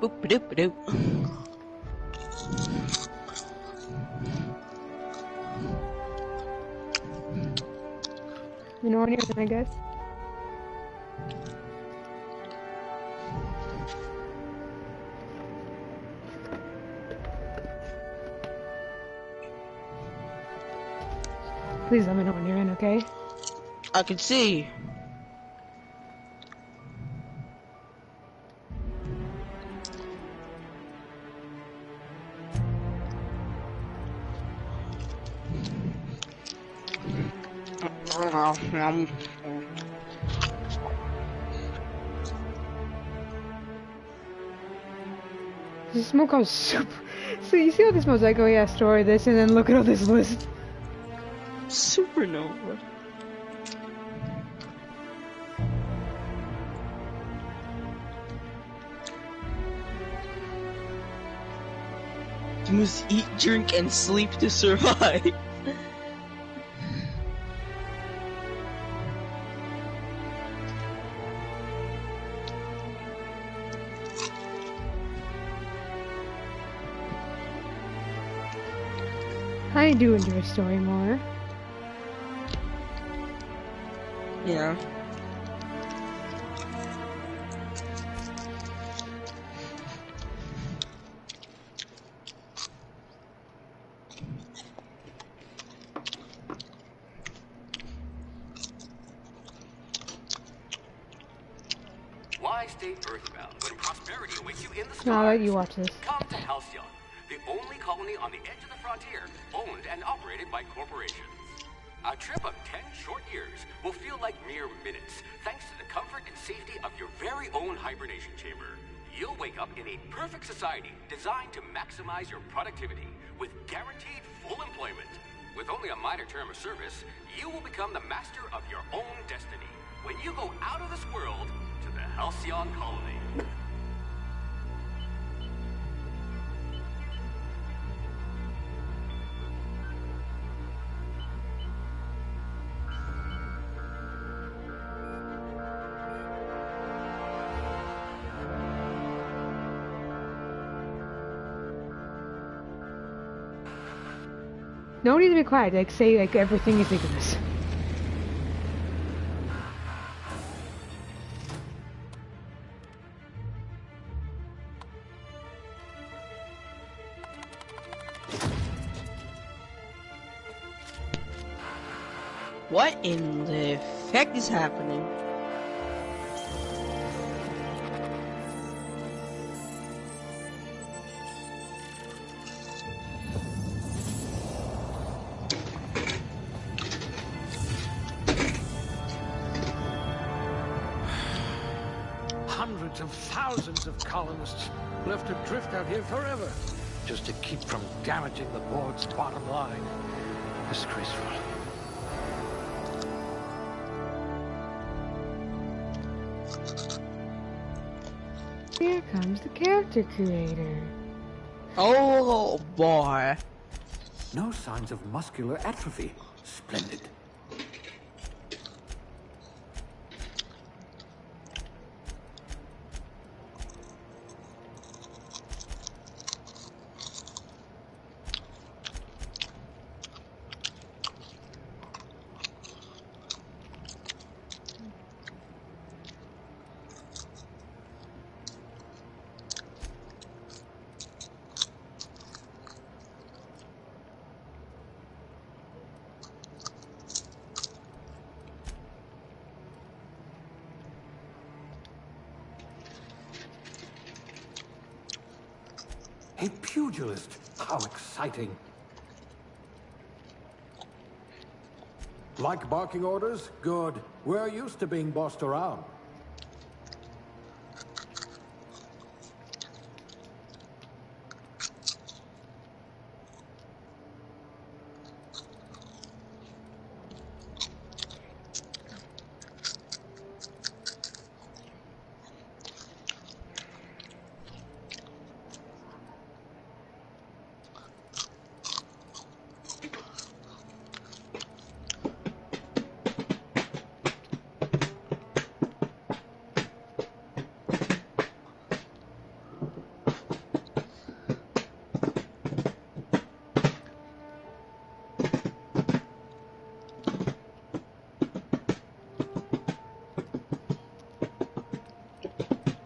Boop-a-doop-a-doop. You know what you're I guess. Please let me know when you're in, okay? I can see. This smoke goes super. So you see how this smells like? Oh yeah, store this, and then look at all this list. Supernova. You must eat, drink, and sleep to survive. I do enjoy story more. Yeah. Why stay earthbound when prosperity awaits you in the stars? No, I'll let you watch this. Come to Halcyon, the only colony on the edge of the frontier, owned and operated by corporations. A trip of 10 short years will feel like mere minutes, thanks to the comfort and safety of your very own hibernation chamber. You'll wake up in a perfect society designed to maximize your productivity with guaranteed full employment. With only a minor term of service, you will become the master of your own destiny when you go out of this world to the Halcyon colony. No need to be quiet. Like say like everything you think of this. What in the heck is happening? Hundreds of thousands of colonists left adrift out here forever, just to keep from damaging the board's bottom line. Disgraceful. Here comes the character creator. Oh boy. No signs of muscular atrophy. Splendid. A pugilist. How exciting. Like barking orders? Good. We're used to being bossed around.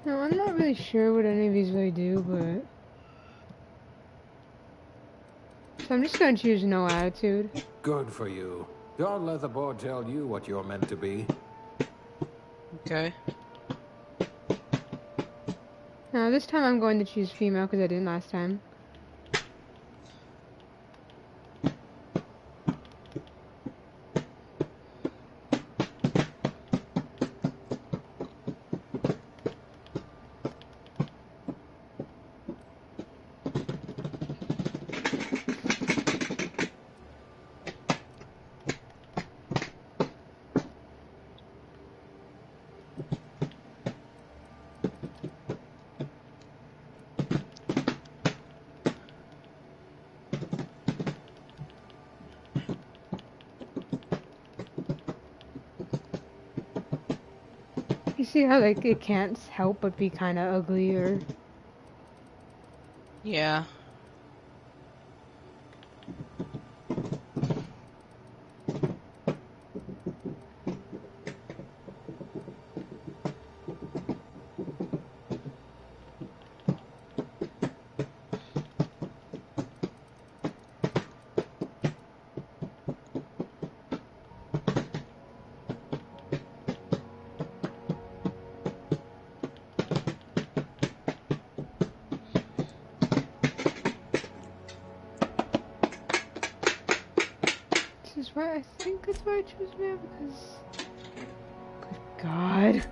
No, I'm not really sure what any of these really do, but... So I'm just gonna choose no attitude. Good for you. Don't let the board tell you what you're meant to be. Okay. Now this time I'm going to choose female because I didn't last time. You see how like it can't help but be kind of ugly or... Yeah. This is why I think that's why I choose male because... Good God.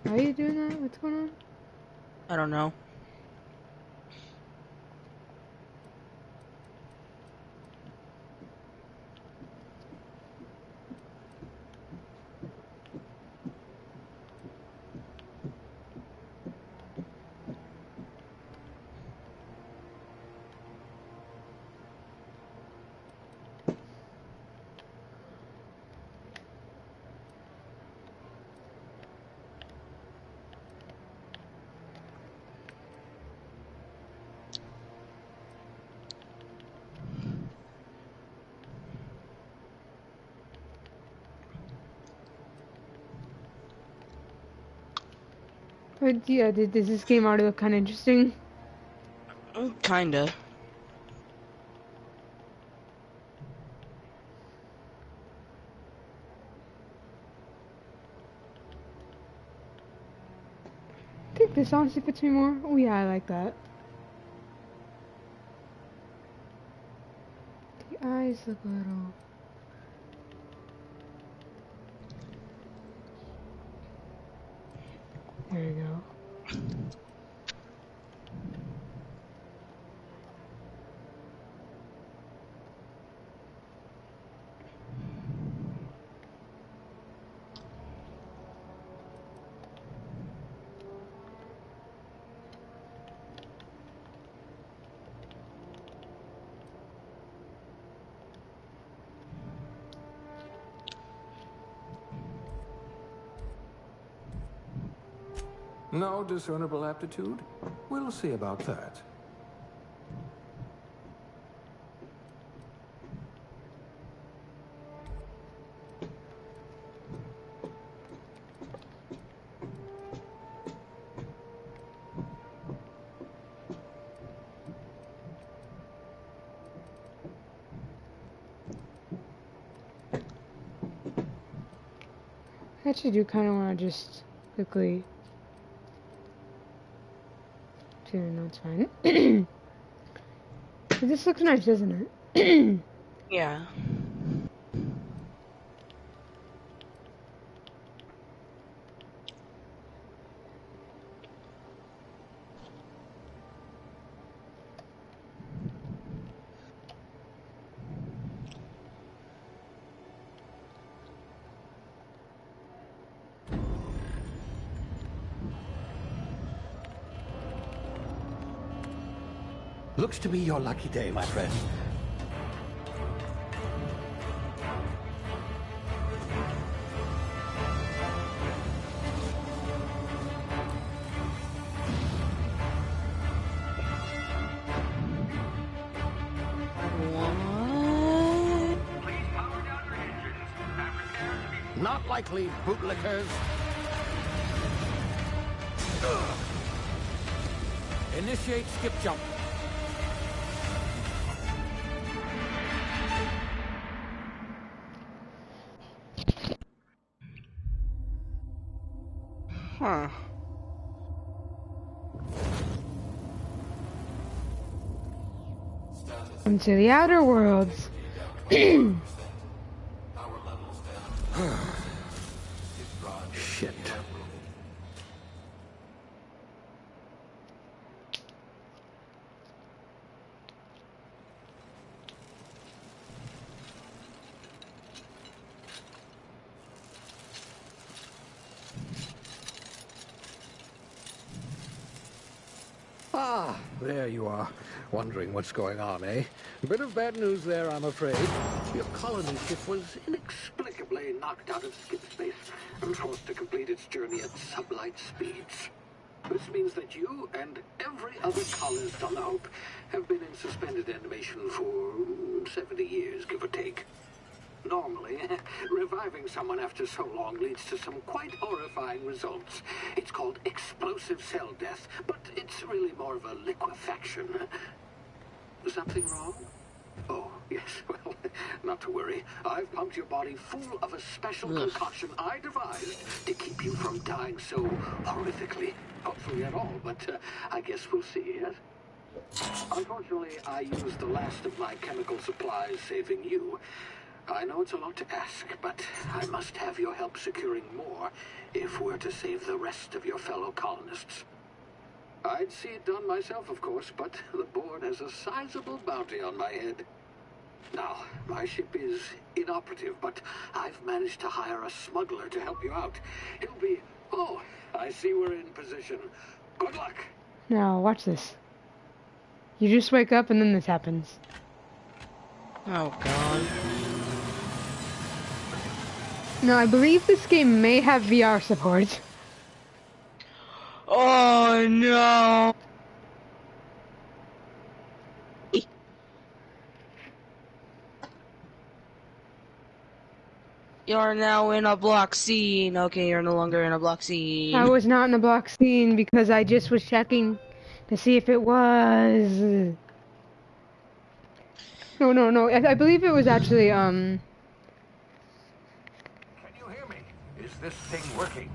Why are you doing that? What's going on? I don't know. But yeah, does this game already look kind of interesting? Kinda. I think this honestly fits me more. Oh yeah, I like that. The eyes look a little... There we go. No discernible aptitude? We'll see about that. I actually do kind of want to just quickly... No, it's fine. But this looks nice, doesn't it? Yeah. Looks to be your lucky day, my friend. Not likely, bootlickers. Initiate skip jump. Huh. Into the outer worlds. Shit. Ah, there you are. Wondering what's going on, eh? A bit of bad news there, I'm afraid. Your colony ship was inexplicably knocked out of skip space and forced to complete its journey at sublight speeds. This means that you and every other colonist on the Hope have been in suspended animation for 70 years, give or take. Normally, reviving someone after so long leads to some quite horrifying results. It's called explosive cell death, but it's really more of a liquefaction. Something wrong? Oh, yes, well, not to worry. I've pumped your body full of a special concoction I devised to keep you from dying so horrifically. Hopefully at all, but I guess we'll see, yes? Unfortunately, I used the last of my chemical supplies saving you. I know it's a lot to ask, but I must have your help securing more if we're to save the rest of your fellow colonists. I'd see it done myself, of course, but the board has a sizable bounty on my head. Now, my ship is inoperative, but I've managed to hire a smuggler to help you out. He'll be... Oh, I see we're in position. Good luck! Now, watch this. You just wake up and then this happens. Oh god. Now, I believe this game may have VR support. Oh no! You're now in a block scene. Okay, you're no longer in a block scene. I was not in a block scene because I just was checking to see if it was. No. I believe it was actually, Can you hear me? Is this thing working?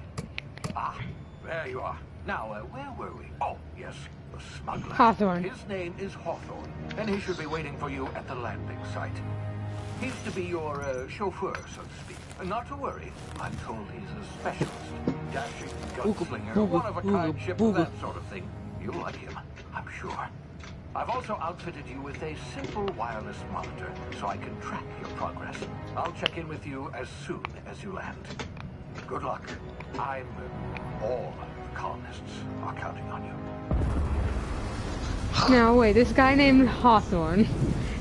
Ah, there you are. Now, where were we? Oh, yes, the smuggler. Hawthorne. His name is Hawthorne, and he should be waiting for you at the landing site. He's to be your chauffeur, so to speak. Not to worry. I'm told he's a specialist. Dashing gunslinger, one-of-a-kind ship, that sort of thing. You'll like him, I'm sure. I've also outfitted you with a simple wireless monitor, so I can track your progress. I'll check in with you as soon as you land. Good luck. All the colonists are counting on you. Now wait, this guy named Hawthorne.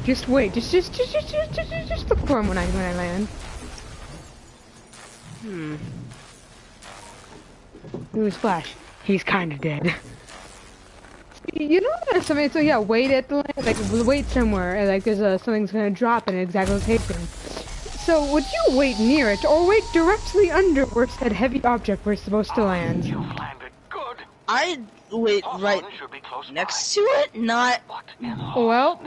Just wait, just look for him when I land. Newsflash, he's kinda dead. You know there's something, so yeah, wait at the land, like wait somewhere, like there's something's gonna drop in an exact location. So would you wait near it, or wait directly under where said heavy object we're supposed to land? You've landed good. I'd wait right next to it, not... Well,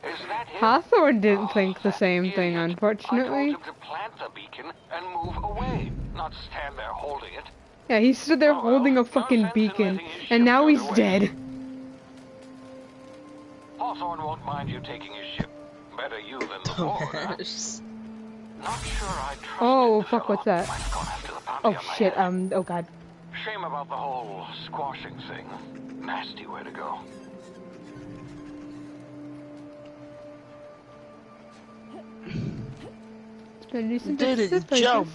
Is that him? Hawthorne didn't think the same thing, Idiot. unfortunately. I told him to plant the beacon and move away, not stand there holding it. Yeah, he stood there Oh, holding well, a fucking no sense in beacon, letting his and ship now go he's to waste. dead. Hawthorne won't mind you taking his ship. Better you than the board, huh? Not sure I trust Oh, the fuck, fellow. what's that? Might have gone after the bounty Oh on my shit, head. oh god. Shame about the whole squashing thing. Nasty way to go. It's been recent Did bits it of places. jump?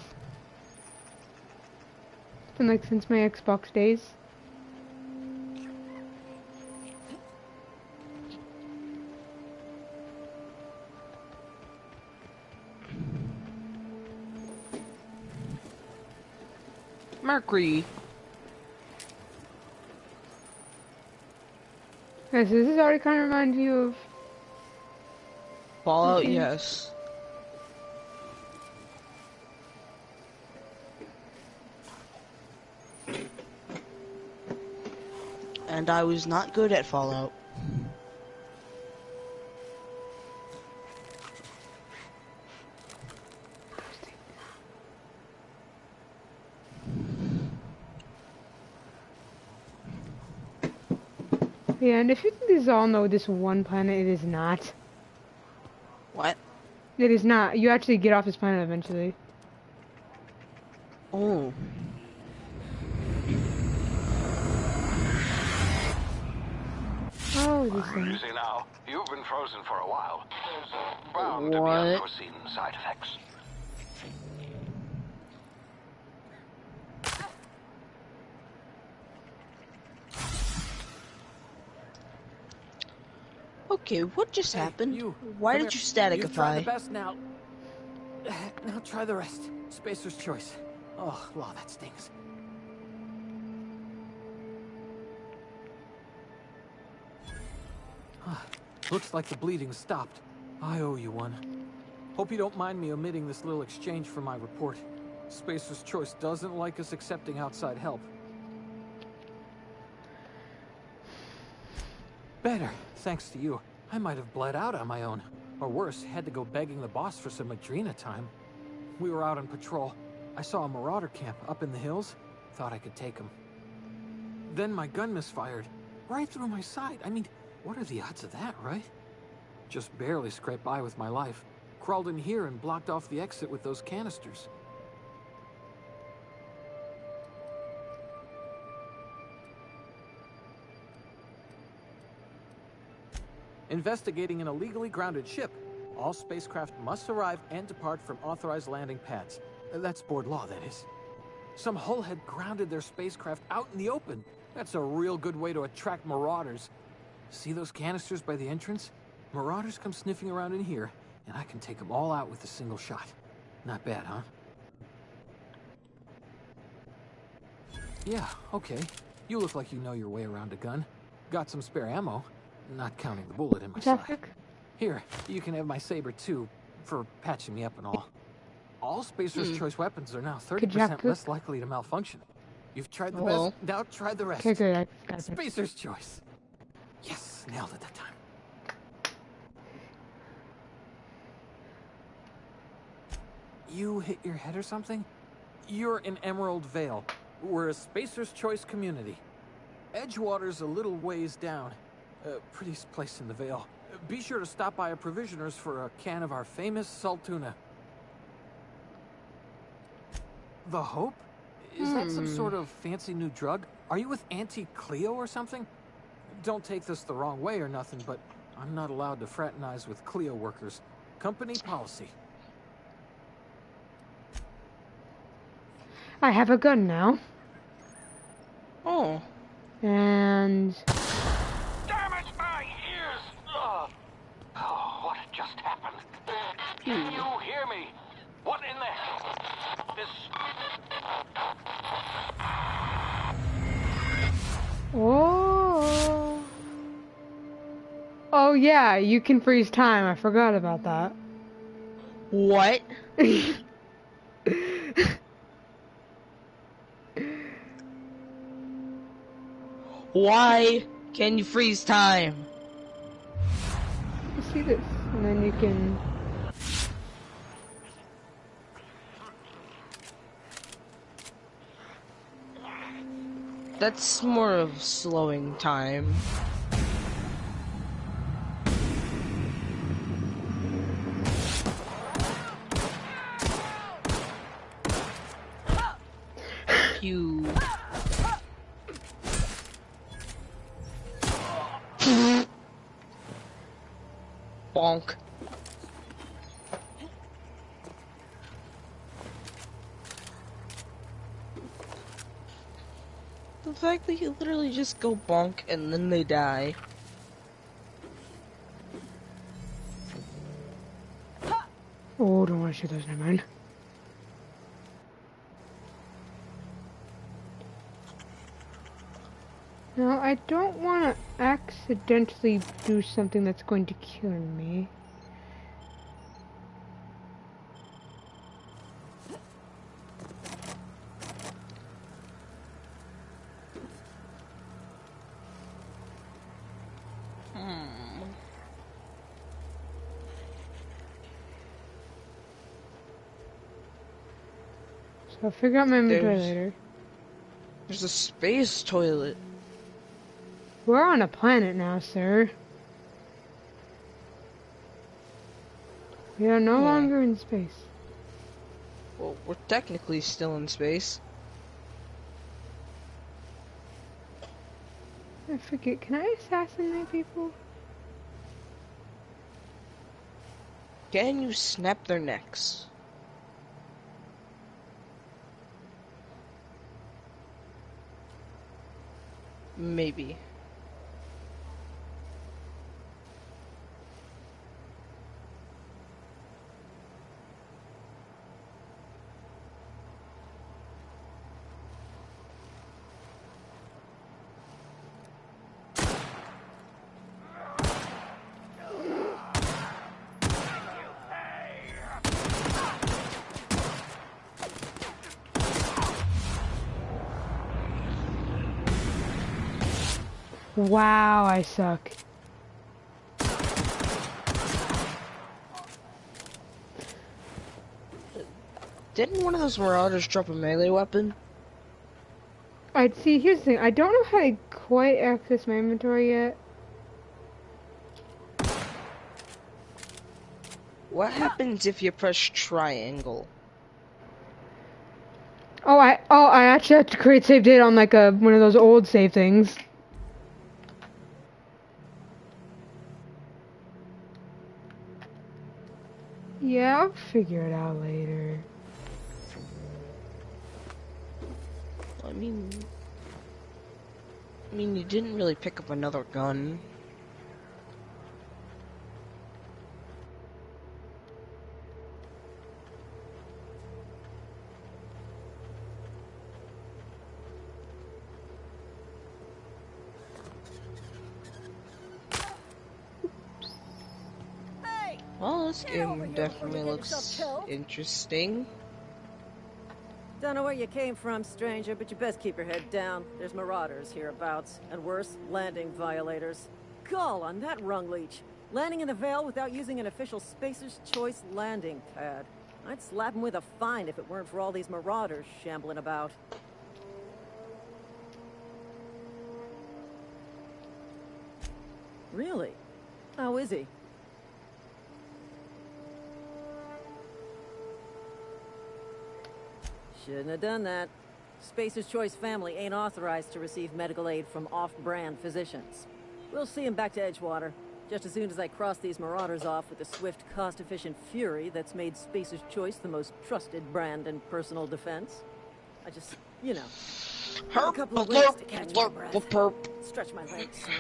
It's been like since my Xbox days. Mercury. Okay, so this is already kind of reminds you of... Fallout, Okay. yes. And I was not good at Fallout. Yeah, and if you think these all know this one planet, it is not. What? It is not. You actually get off this planet eventually. Oh. Oh, these You things. see now, you've been frozen for a while. There's bound to be What? unforeseen side effects. Okay, what just happened? You. Why Come did here. you staticify? You've tried the best now. Now try the rest. Spacer's choice. Oh, wow, that stings. Looks like the bleeding stopped. I owe you one. Hope you don't mind me omitting this little exchange from my report. Spacer's choice doesn't like us accepting outside help. Better, thanks to you. I might have bled out on my own. Or worse, had to go begging the boss for some Adrena time. We were out on patrol. I saw a marauder camp up in the hills. Thought I could take him. Then my gun misfired. Right through my side. I mean, what are the odds of that, right? Just barely scraped by with my life. Crawled in here and blocked off the exit with those canisters. Investigating an illegally grounded ship. All spacecraft must arrive and depart from authorized landing pads. That's board law, that is. Some hull had grounded their spacecraft out in the open. That's a real good way to attract marauders. See those canisters by the entrance? Marauders come sniffing around in here, and I can take them all out with a single shot. Not bad, huh? Yeah, okay. You look like you know your way around a gun. Got some spare ammo, not counting the bullet in my side. Fantastic. Here, you can have my saber too, for patching me up and all. All Spacer's Choice weapons are now 30% less likely to malfunction. You've tried the best, now try the rest. Okay, good. I got it. Spacer's Choice. Yes, nailed it that time. You hit your head or something? You're in Emerald Vale. We're a Spacer's Choice community. Edgewater's a little ways down. Prettiest place in the Vale. Be sure to stop by a provisioner's for a can of our famous salt tuna. The Hope? Is that some sort of fancy new drug? Are you with Auntie Cleo or something? Don't take this the wrong way or nothing, but I'm not allowed to fraternize with Cleo workers. Company policy. I have a gun now. Oh. And... Damn it, my ears! Oh, what just happened? Can you hear me? What in the hell? This... Oh. Oh yeah, you can freeze time. I forgot about that. What? Why can you freeze time? See this, and then you can... That's more of slowing time. You... Bonk. The fact that you literally just go bonk and then they die. Oh, don't want to shoot those, never mind. No, I don't want to accidentally do something that's going to kill me. So I'll figure out my inventory later. There's a space toilet. We're on a planet now, sir. We are no longer in space. Well, we're technically still in space. I forget, can I assassinate people? Can you snap their necks? Maybe. Wow, I suck. Didn't one of those Marauders drop a melee weapon? I'd see, here's the thing, I don't know how to quite access my inventory yet. What happens if you press triangle? Oh, I actually have to create save data on like one of those old save things. Yeah, I'll figure it out later. I mean, you didn't really pick up another gun. Well, this game definitely looks interesting. Don't know where you came from, stranger, but you best keep your head down. There's marauders hereabouts, and worse, landing violators. Call on that rung leech. Landing in the Vale without using an official Spacer's Choice landing pad. I'd slap him with a fine if it weren't for all these marauders shambling about. Really? How is he? Shouldn't have done that. Spacer's Choice family ain't authorized to receive medical aid from off-brand physicians. We'll see him back to Edgewater, just as soon as I cross these marauders off with the swift, cost-efficient fury that's made Spacer's Choice the most trusted brand in personal defense. I just, you know, a couple of weeks to catch my breath. Stretch my legs, son.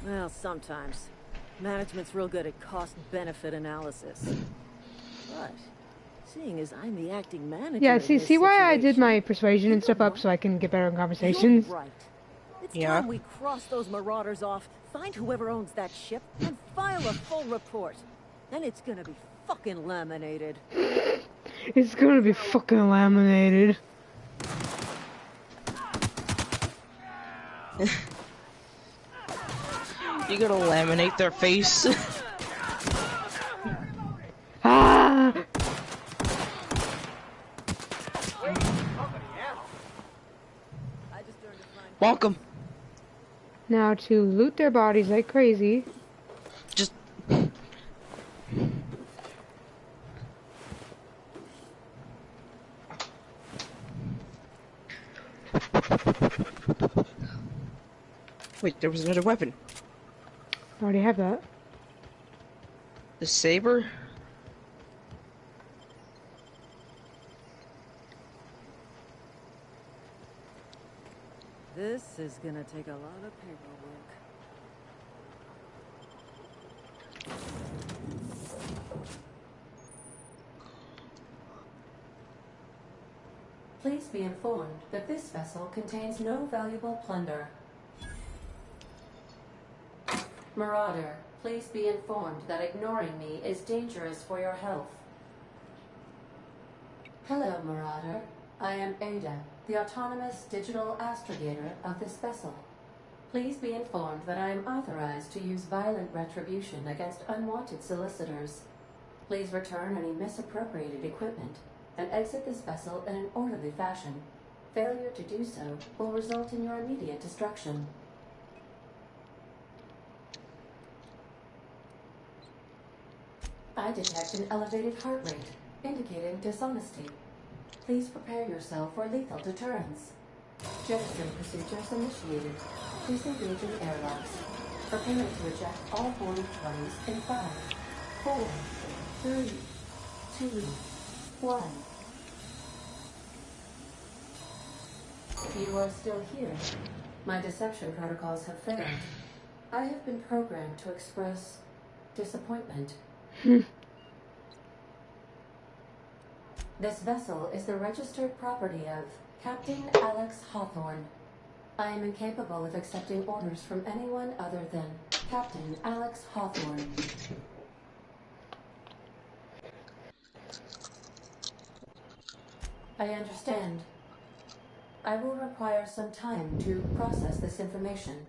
Well, sometimes. Management's real good at cost-benefit analysis. But, seeing as I'm the acting manager Yeah, in see this why I did situation, my persuasion and stuff up so I can get better in conversations? you're right. It's Yeah. time we cross those marauders off, find whoever owns that ship, and file a full report. Then it's gonna be fucking laminated. It's gonna be fucking laminated. You gotta laminate their face. Ah! Welcome. Now to loot their bodies like crazy. Just. Wait, there was another weapon. I already have that. The saber? This is gonna take a lot of paperwork. Please be informed that this vessel contains no valuable plunder. Marauder, please be informed that ignoring me is dangerous for your health. Hello, Marauder. I am Ada, the autonomous digital astrogator of this vessel. Please be informed that I am authorized to use violent retribution against unwanted solicitors. Please return any misappropriated equipment and exit this vessel in an orderly fashion. Failure to do so will result in your immediate destruction. I detect an elevated heart rate, indicating dishonesty. Please prepare yourself for lethal deterrence. Jetstream procedures initiated. Please engage in airlocks. Preparing to eject all boarding parties in 5, 4, 3, 2, 1. You are still here. My deception protocols have failed. I have been programmed to express disappointment. This vessel is the registered property of Captain Alex Hawthorne. I am incapable of accepting orders from anyone other than Captain Alex Hawthorne. I understand. I will require some time to process this information.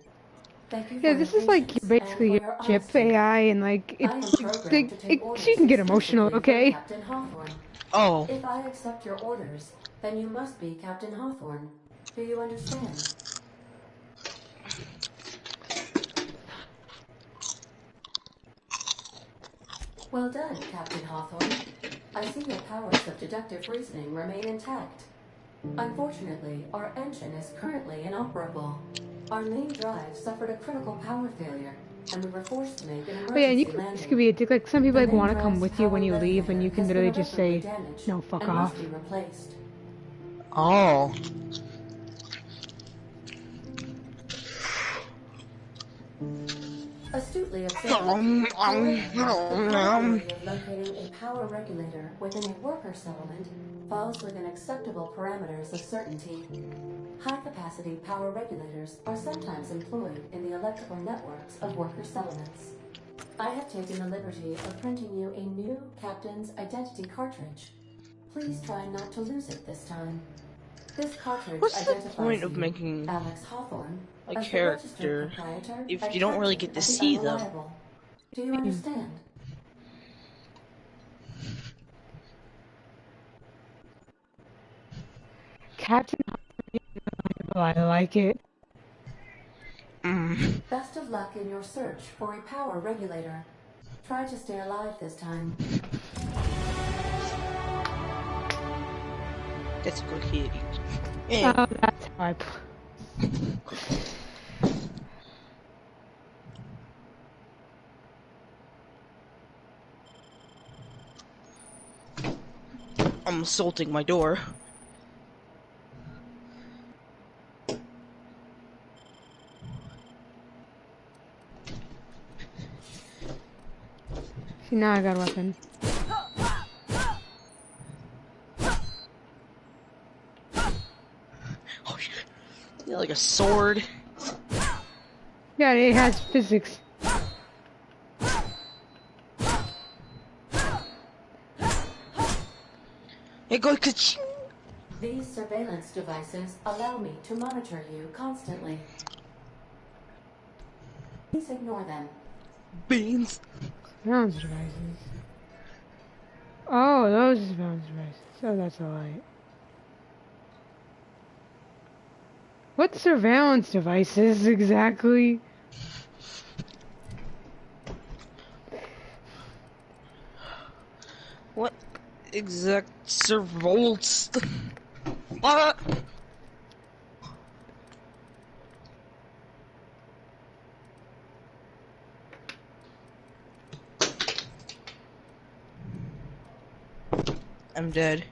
Thank you for Yeah, this your is like patience basically and for your your chip honesty. AI, and like I am programmed to take orders she can get emotional, exclusively from okay? Captain Hawthorne. Oh. If I accept your orders, then you must be Captain Hawthorne. Do you understand? Well done, Captain Hawthorne. I see your powers of deductive reasoning remain intact. Unfortunately, our engine is currently inoperable. Our main drive suffered a critical power failure, and we were forced to make an Oh yeah, and emergency you can, landing. this could be a dick. Like some people The like main want to come drive's with you when you power leave, and you regulator can has literally been just say, irreparably damaged "No, fuck and off." must be replaced. Oh. Astutely observed, Corey the category of locating a power regulator within a worker settlement falls within acceptable parameters of certainty. High-capacity power regulators are sometimes employed in the electrical networks of worker settlements. I have taken the liberty of printing you a new captain's identity cartridge. Please try not to lose it this time. This cartridge What's the identifies point of you, making Alex Hawthorne, a as the registered character proprietor if and you don't really captain get to of the see them? Unreliable? Do you understand? Captain, I like it. Best of luck in your search for a power regulator. Try to stay alive this time. That's a good hit. Yeah. Oh, that's how I. I'm assaulting my door. See, now I got a weapon. Oh, yeah, like a sword. Yeah, it has physics. It goes ka-ching. These surveillance devices allow me to monitor you constantly. Please ignore them. Beans. Surveillance devices. Oh, those are surveillance devices. Oh, that's a light. What surveillance devices exactly? What exact surveillance? What? I'm dead.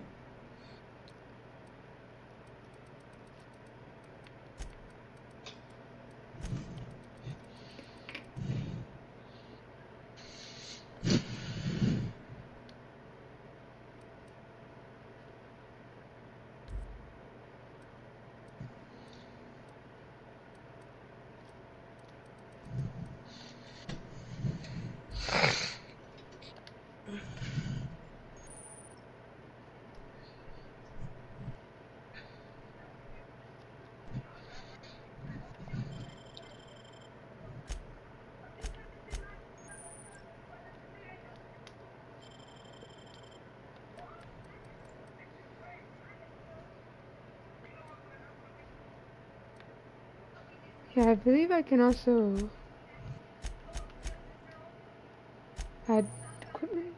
Yeah, I believe I can also add equipment.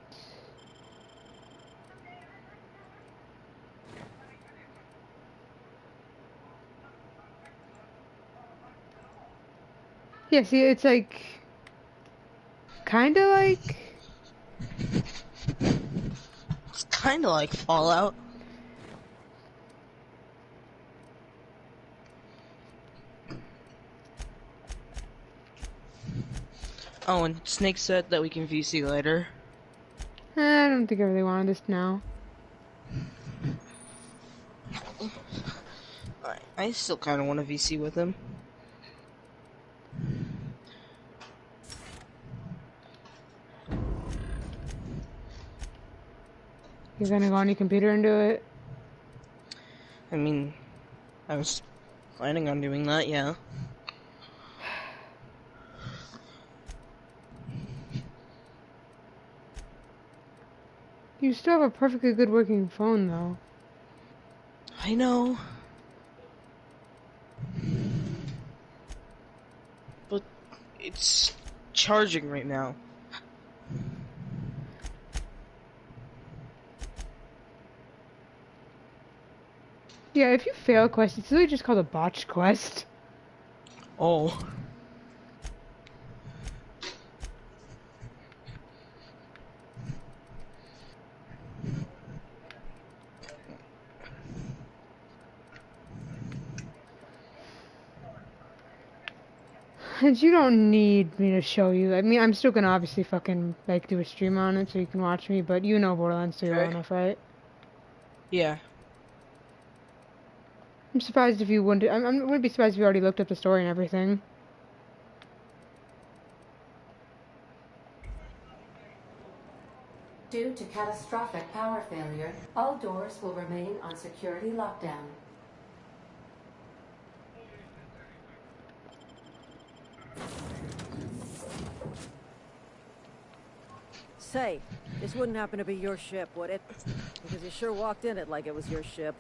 Yeah, see, it's like kind of like It's kind of like Fallout. Oh, and Snake said that we can VC later. I don't think I really wanted this now. I still kind of want to VC with him. You're gonna go on your computer and do it? I mean, I was planning on doing that, yeah. You still have a perfectly good working phone, though. I know. But it's charging right now. Yeah, if you fail a quest, it's really just called a botched quest. Oh. And you don't need me to show you. I mean, I'm still gonna obviously fucking, like, do a stream on it so you can watch me, but you know Borderlands 3 well Okay. enough, right? Yeah. I'm surprised if you wouldn't. I wouldn't be surprised if you already looked up the story and everything. Due to catastrophic power failure, all doors will remain on security lockdown. Say, this wouldn't happen to be your ship, would it? Because you sure walked in it like it was your ship.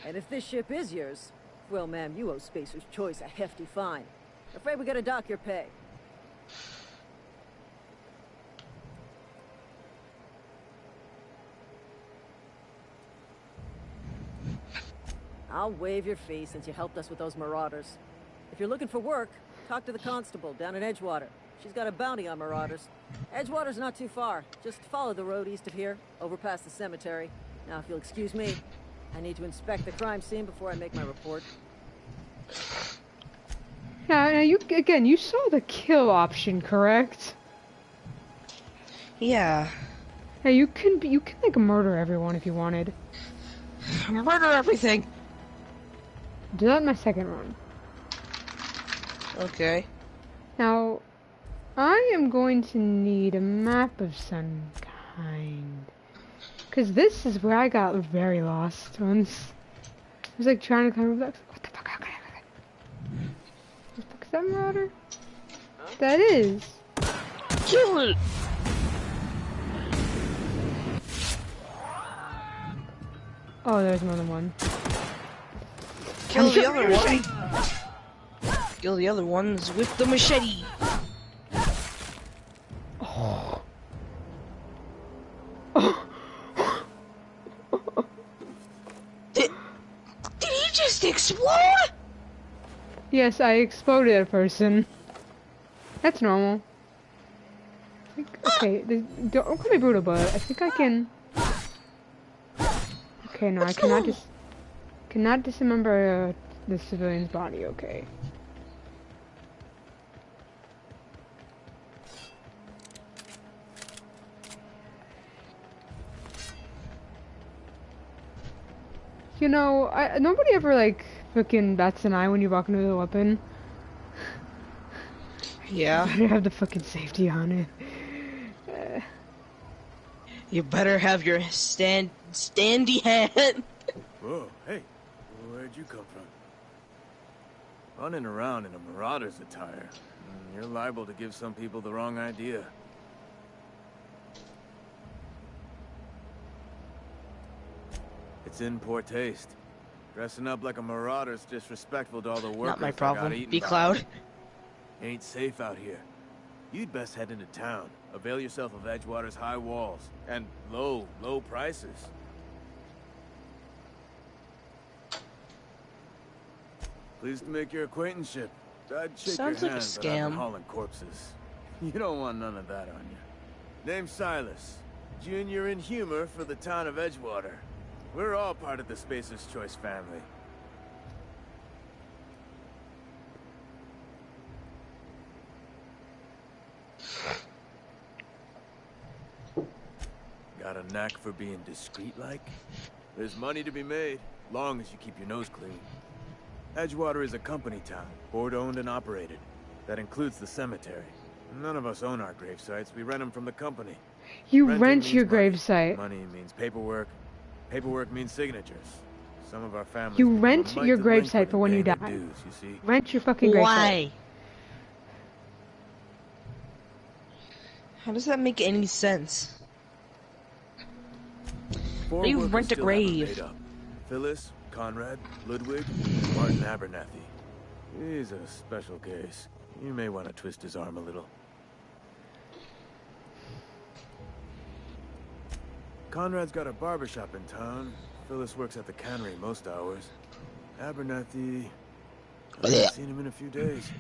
And if this ship is yours, well, ma'am, you owe Spacer's Choice a hefty fine. Afraid we gotta dock your pay. I'll waive your fee since you helped us with those marauders. If you're looking for work, talk to the constable down in Edgewater. She's got a bounty on marauders. Edgewater's not too far. Just follow the road east of here, over past the cemetery. Now, if you'll excuse me, I need to inspect the crime scene before I make my report. Now you saw the kill option, correct? Yeah. Hey, you can like murder everyone if you wanted. Murder everything. Do that in my second run. Okay. Now, I am going to need a map of some kind. Because this is where I got very lost once. I was like trying to climb over that. What the fuck? How can I do that? What the fuck is that marauder? That is. Kill it! Oh, there's more than one. Kill the other one. Kill the other ones with the machete. Oh. Did he just explode? Yes, I exploded a person. That's normal. Okay, don't call me brutal, but I think I can. Okay, no, I cannot dismember the civilian's body. Okay. You know, nobody ever like fucking bats an eye when you walk into the weapon. Yeah. You better have the fucking safety on it. You better have your standy hand. Whoa, hey, where'd you come from? Running around in a marauder's attire. You're liable to give some people the wrong idea. It's in poor taste. Dressing up like a marauder's disrespectful to all the workers. Not my that problem. got eaten Be by Cloud. it. Ain't safe out here. You'd best head into town. Avail yourself of Edgewater's high walls and low prices. Pleased to make your acquaintanceship. I'd shake Sounds your like a hand, but I've been scam. hauling corpses. You don't want none of that on you. Name's Silas. Junior in humor for the town of Edgewater. We're all part of the Spacer's Choice family. Got a knack for being discreet-like? There's money to be made, long as you keep your nose clean. Edgewater is a company town, board-owned and operated. That includes the cemetery. None of us own our grave sites. We rent them from the company. You Renting rent means your money. gravesite. Money means paperwork. Paperwork means signatures. Some of our families You become rent mighty your delinquent gravesite for in when you paying die. their dues, you see. Rent your fucking gravesite. Why? How does that make any sense? Four You workers rent a still haven't grave. made up. Phyllis, Conrad, Ludwig, and Martin Abernathy. He's a special case. You may want to twist his arm a little. Conrad's got a barbershop in town. Phyllis works at the cannery most hours. Abernathy... I haven't seen him in a few days.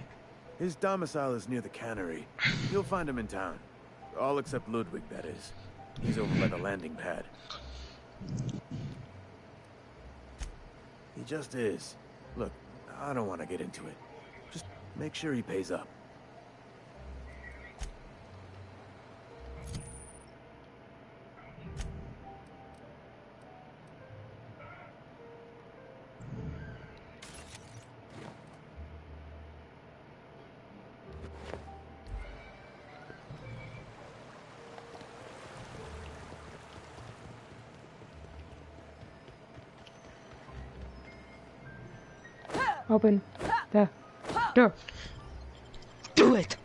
His domicile is near the cannery. You'll find him in town. All except Ludwig, that is. He's over by the landing pad. He just is. Look, I don't want to get into it. Just make sure he pays up. Open the door. Do it!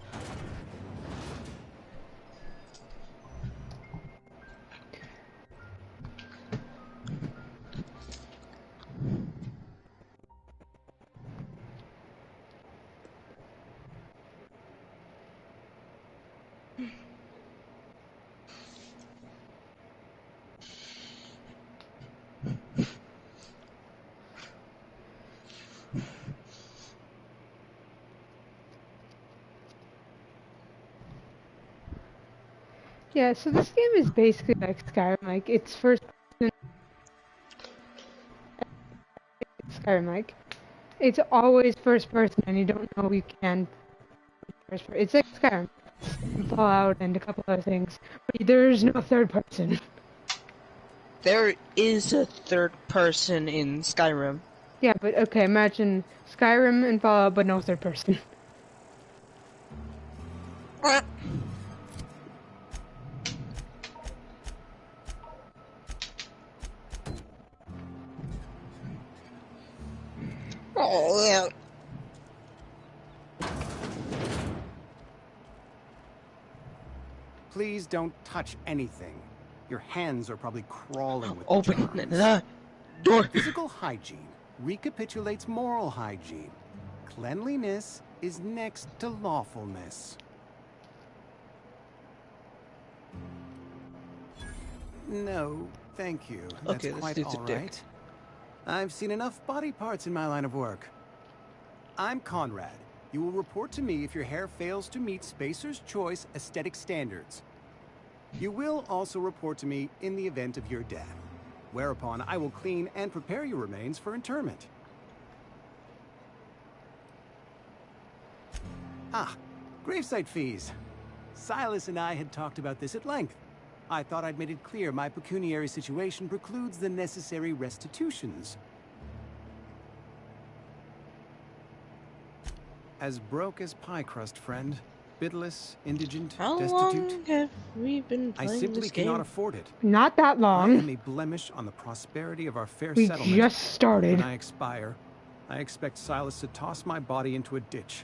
Yeah, so this game is basically like Skyrim. Like, it's first person. Skyrim, like, it's always first person, and you don't know you can. First person. It's like Skyrim, Fallout, and a couple other things. But there's no third person. There is a third person in Skyrim. Yeah, but okay, imagine Skyrim and Fallout, but no third person. Oh, yeah. Please don't touch anything. Your hands are probably crawling with Open germs. the door. Physical hygiene recapitulates moral hygiene. Cleanliness is next to lawfulness. No, thank you. That's Okay, this quite dude's a all dick. right. I've seen enough body parts in my line of work. I'm Conrad. You will report to me if your hair fails to meet Spacer's Choice aesthetic standards. You will also report to me in the event of your death. whereupon I will clean and prepare your remains for interment. Ah, gravesite fees. Silas and I had talked about this at length. I thought I'd made it clear my pecuniary situation precludes the necessary restitutions. As broke as pie crust, friend. Bitless, indigent, How destitute. long have we been I playing simply this game? cannot afford it. Not that I long. am a blemish on the prosperity of our fair We settlement. just started. When I expire, I expect Silas to toss my body into a ditch.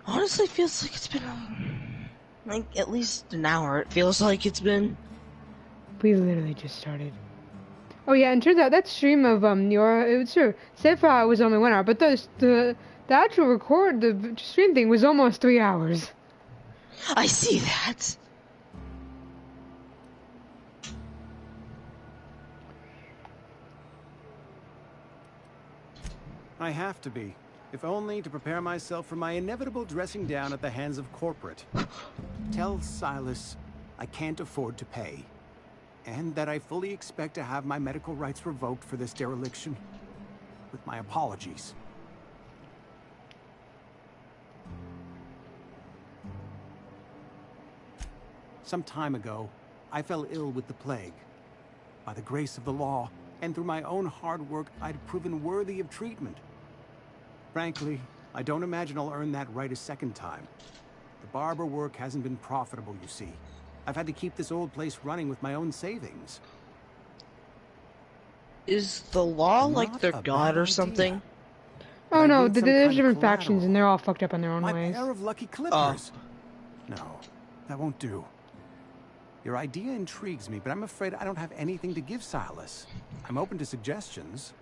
Honestly, feels like it's been like at least an hour. It feels like it's been. We literally just started. Oh yeah, and turns out that stream of your it was true. Safe was only 1 hour, but the actual the stream thing was almost 3 hours. I see that. I have to be, if only to prepare myself for my inevitable dressing down at the hands of corporate. Tell Silas I can't afford to pay, and that I fully expect to have my medical rights revoked for this dereliction. With my apologies. Some time ago, I fell ill with the plague. By the grace of the law, and through my own hard work, I'd proven worthy of treatment. Frankly, I don't imagine I'll earn that right a second time. The barber work hasn't been profitable, you see. I've had to keep this old place running with my own savings. Is the law like Not their a god bad or idea. something? Oh I no, need some there's kind of different factions collateral. and they're all fucked up in their own My ways. pair of lucky clippers. No, that won't do. Your idea intrigues me, but I'm afraid I don't have anything to give Silas. I'm open to suggestions.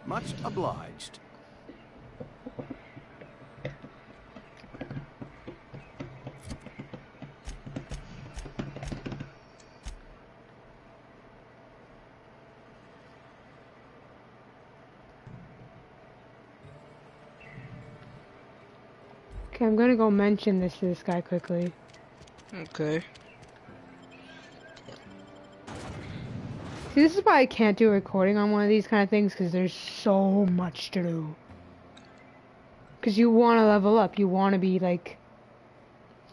Much obliged. Okay, I'm gonna go mention this to this guy quickly. Okay. See, this is why I can't do a recording on one of these kind of things, because there's so much to do. Because you want to level up, you want to be, like...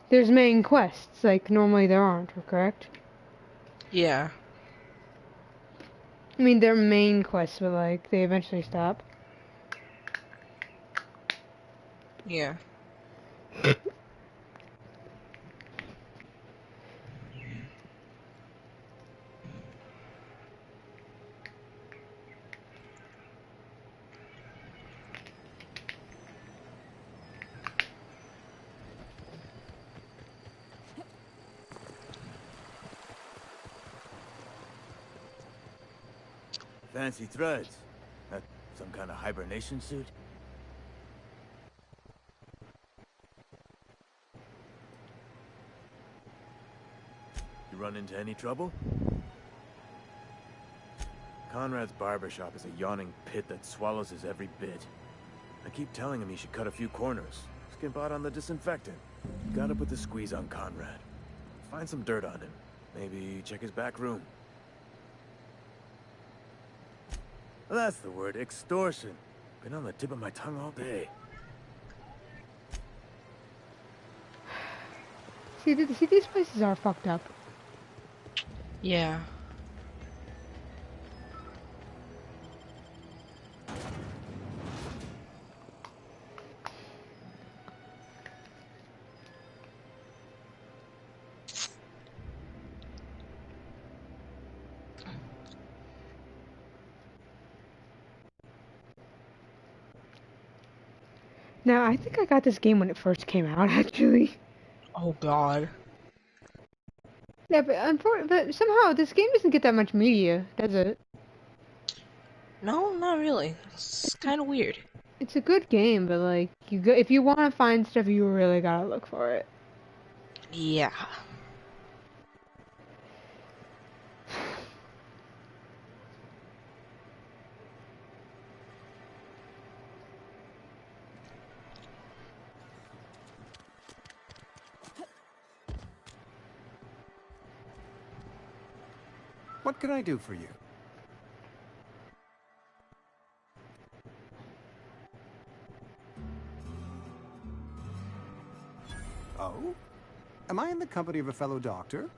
There's main quests, like, normally there aren't, correct? Yeah. I mean, they're main quests, but, like, they eventually stop. Yeah. Fancy threads. That some kind of hibernation suit? You run into any trouble? Conrad's barbershop is a yawning pit that swallows his every bit. I keep telling him he should cut a few corners. Skimp out on the disinfectant. Gotta put the squeeze on Conrad. Find some dirt on him. Maybe check his back room. That's the word, extortion. Been on the tip of my tongue all day. See, these places are fucked up. Yeah. Now, I think I got this game when it first came out, actually. Oh god. Yeah, but somehow this game doesn't get that much media, does it? No, not really. It's kind of weird. It's a good game, but like, if you want to find stuff, you really gotta look for it. Yeah. What can I do for you? Oh? Am I in the company of a fellow doctor?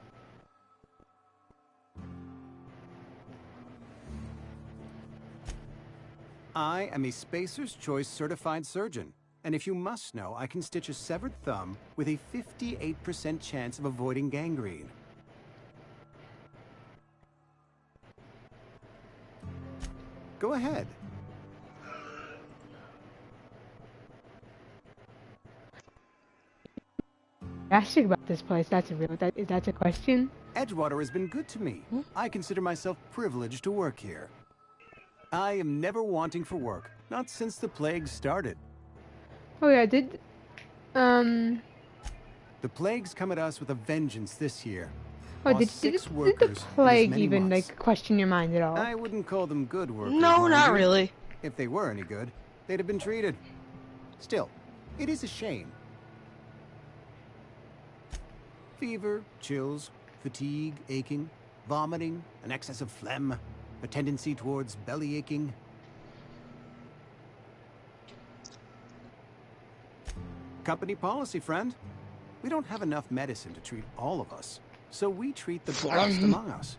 I am a Spacer's Choice certified surgeon, and if you must know, I can stitch a severed thumb with a 58% chance of avoiding gangrene. Go ahead. Asking about this place, that's a question? Edgewater has been good to me. I consider myself privileged to work here. I am never wanting for work, not since the plague started. Oh yeah, The plague's come at us with a vengeance this year. Oh, did the plague even, like, question your mind at all? I wouldn't call them good workers. No, not really. If they were any good, they'd have been treated. Still, it is a shame. Fever, chills, fatigue, aching, vomiting, an excess of phlegm, a tendency towards belly aching. Company policy, friend. We don't have enough medicine to treat all of us, so we treat the best among us.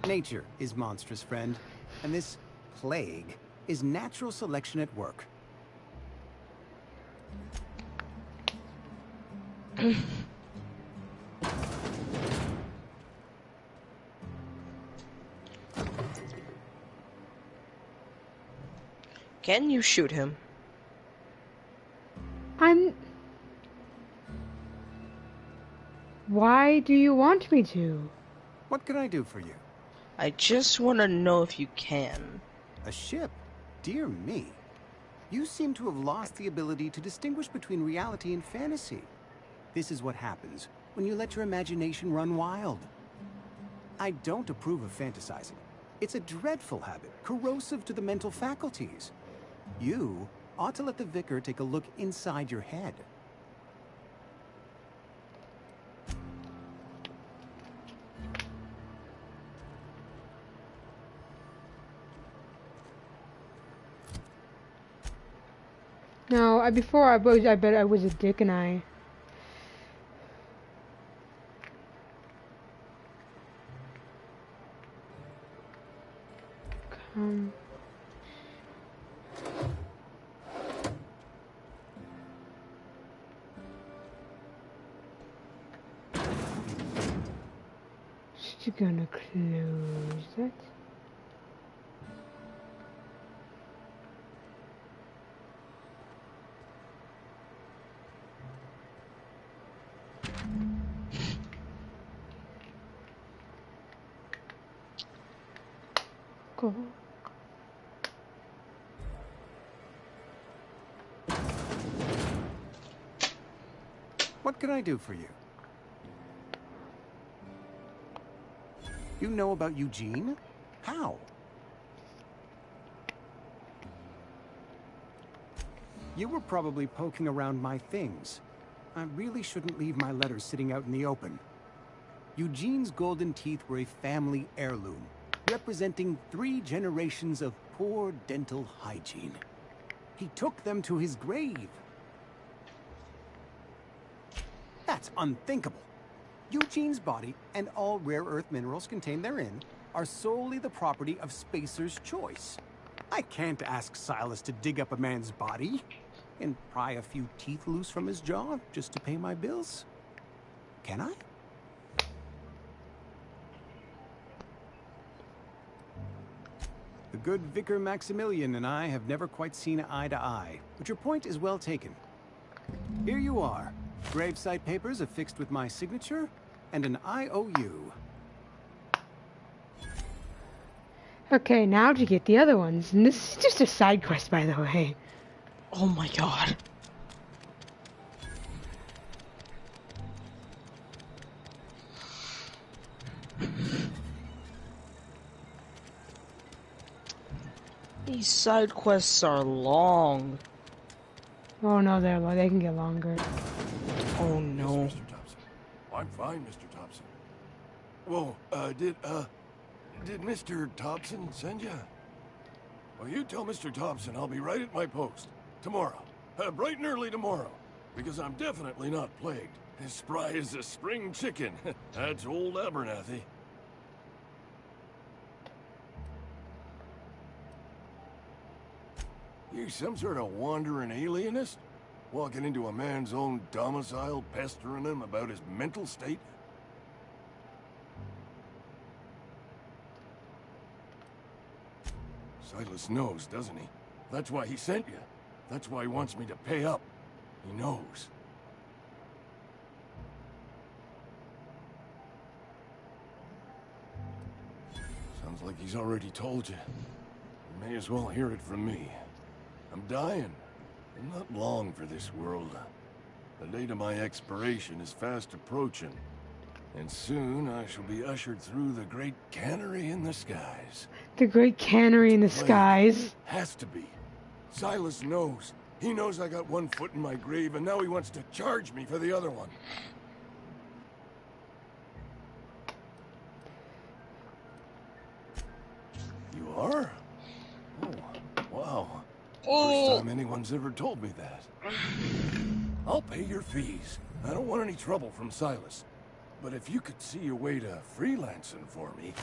Nature is monstrous, friend, and this plague is natural selection at work. Can you shoot him? Why do you want me to? What can I do for you? I just want to know if you can. A ship? Dear me. You seem to have lost the ability to distinguish between reality and fantasy. This is what happens when you let your imagination run wild. I don't approve of fantasizing. It's a dreadful habit, corrosive to the mental faculties. You ought to let the vicar take a look inside your head. No, before I bet I was a dick and I... Come... Just gonna close that. Go. What can I do for you? You know about Eugene? How? You were probably poking around my things. I really shouldn't leave my letters sitting out in the open. Eugene's golden teeth were a family heirloom, representing 3 generations of poor dental hygiene. He took them to his grave. That's unthinkable. Eugene's body and all rare earth minerals contained therein are solely the property of Spacer's Choice. I can't ask Silas to dig up a man's body and pry a few teeth loose from his jaw just to pay my bills. Can I? The good Vicar Maximilian and I have never quite seen eye to eye, but your point is well taken. Here you are. Gravesite papers affixed with my signature, and an IOU. Okay, now to get the other ones. And this is just a side quest, by the way. Oh my god. These side quests are long. Oh no, they're long. They can get longer. Oh no. I'm fine, Mr. Thompson. Whoa, did Mr. Thompson send you? Well, you tell Mr. Thompson I'll be right at my post. Tomorrow. Bright and early tomorrow. Because I'm definitely not plagued. As spry as a spring chicken. That's old Abernathy. You some sort of wandering alienist? Walking into a man's own domicile, pestering him about his mental state? Silas knows, doesn't he? That's why he sent you. That's why he wants me to pay up. He knows. Sounds like he's already told you. You may as well hear it from me. I'm dying. I'm not long for this world. The date of my expiration is fast approaching. And soon I shall be ushered through the great cannery in the skies. The great cannery in the skies. Has to be. Silas knows. He knows I got one foot in my grave, and now he wants to charge me for the other one. You are? Oh, wow. First time anyone's ever told me that. I'll pay your fees. I don't want any trouble from Silas. But if you could see a way to freelancing for me,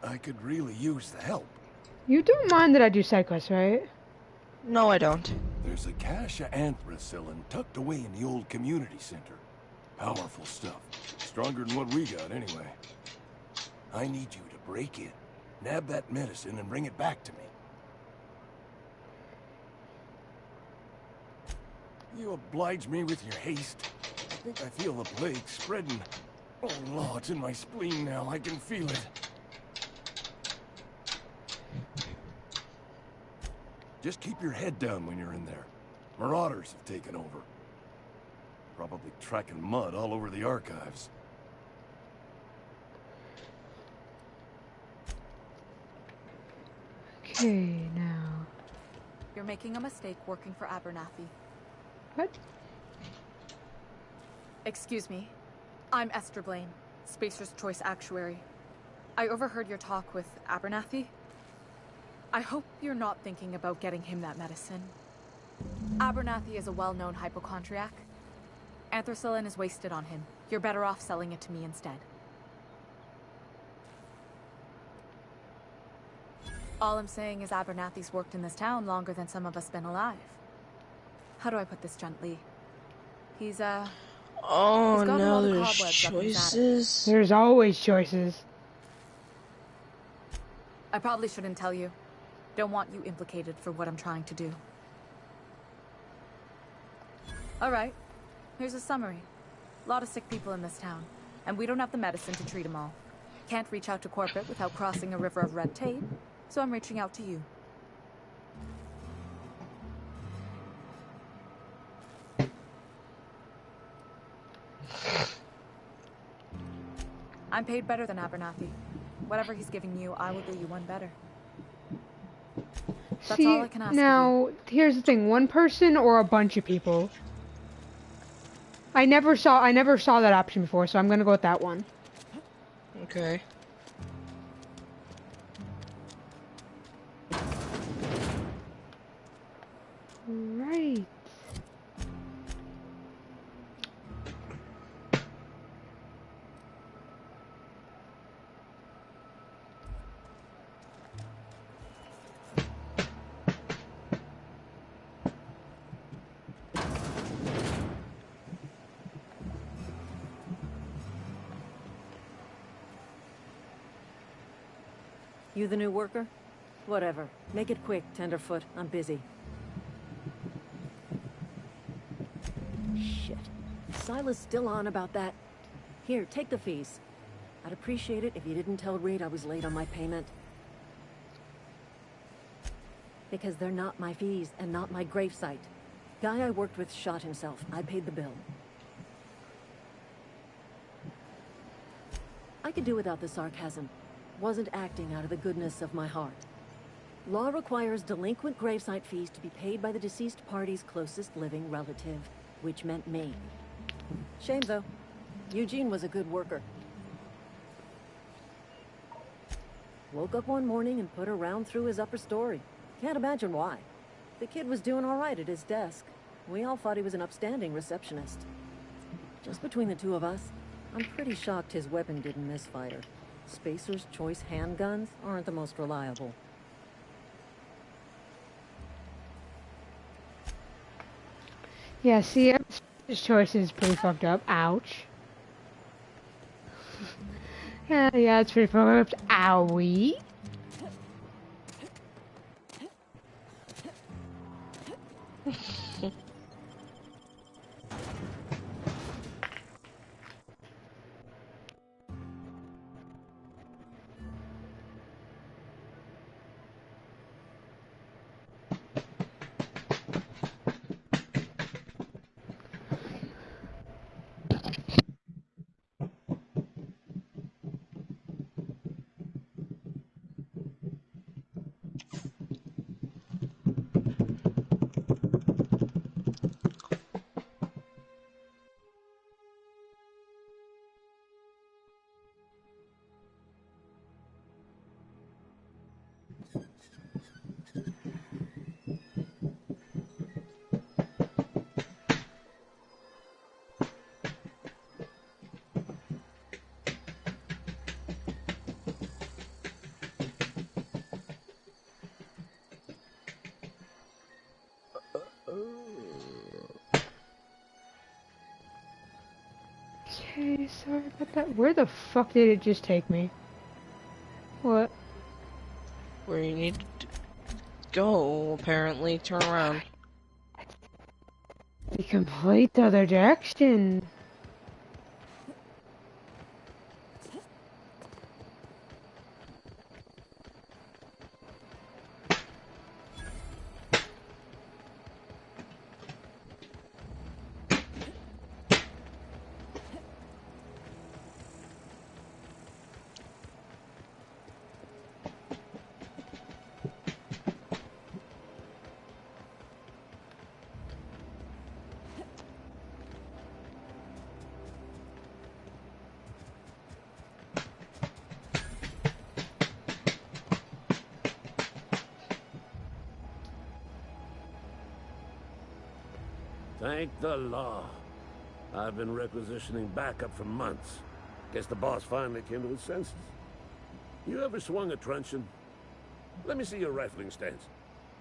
I could really use the help. You don't mind that I do side quests, right? No, I don't. There's a cache of anthracillin tucked away in the old community center. Powerful stuff. Stronger than what we got, anyway. I need you to break in, nab that medicine, and bring it back to me. You oblige me with your haste. I think I feel the plague spreading. Oh, Lord, it's in my spleen now. I can feel it. Just keep your head down when you're in there. Marauders have taken over. Probably tracking mud all over the archives. Okay, now. You're making a mistake working for Abernathy. What? Excuse me. I'm Esther Blaine, Spacer's Choice Actuary. I overheard your talk with Abernathy. I hope you're not thinking about getting him that medicine. Abernathy is a well-known hypochondriac. Anthracillin is wasted on him. You're better off selling it to me instead. All I'm saying is Abernathy's worked in this town longer than some of us been alive. How do I put this gently? He's Oh, got now all the there's cobwebs up his attic. choices. There's always choices. I probably shouldn't tell you. Don't want you implicated for what I'm trying to do. Alright, here's a summary. A lot of sick people in this town, and we don't have the medicine to treat them all. Can't reach out to corporate without crossing a river of red tape, so I'm reaching out to you. I'm paid better than Abernathy. Whatever he's giving you, I will do you one better. That's See, all I can ask now, here's the thing. One person or a bunch of people? I never saw that option before, so I'm gonna go with that one. Okay. Right. You the new worker? Whatever. Make it quick, Tenderfoot. I'm busy. Shit. Silas still on about that. Here, take the fees. I'd appreciate it if you didn't tell Reed I was late on my payment. Because they're not my fees and not my gravesite. Guy I worked with shot himself. I paid the bill. I could do without the sarcasm. Wasn't acting out of the goodness of my heart. Law requires delinquent gravesite fees to be paid by the deceased party's closest living relative, which meant me. Shame, though. Eugene was a good worker. Woke up one morning and put a round through his upper story. Can't imagine why. The kid was doing all right at his desk. We all thought he was an upstanding receptionist. Just between the two of us, I'm pretty shocked his weapon didn't misfire. Spacer's Choice handguns aren't the most reliable. Yeah, see, Spacer's Choice is pretty fucked up. Ouch. Yeah, it's pretty fucked up. Owie. Okay, sorry about that. Where the fuck did it just take me? What? Where you need to go, apparently. Turn around. The complete other direction. Thank the law. I've been requisitioning backup for months. Guess the boss finally came to his senses. You ever swung a truncheon? Let me see your rifling stance.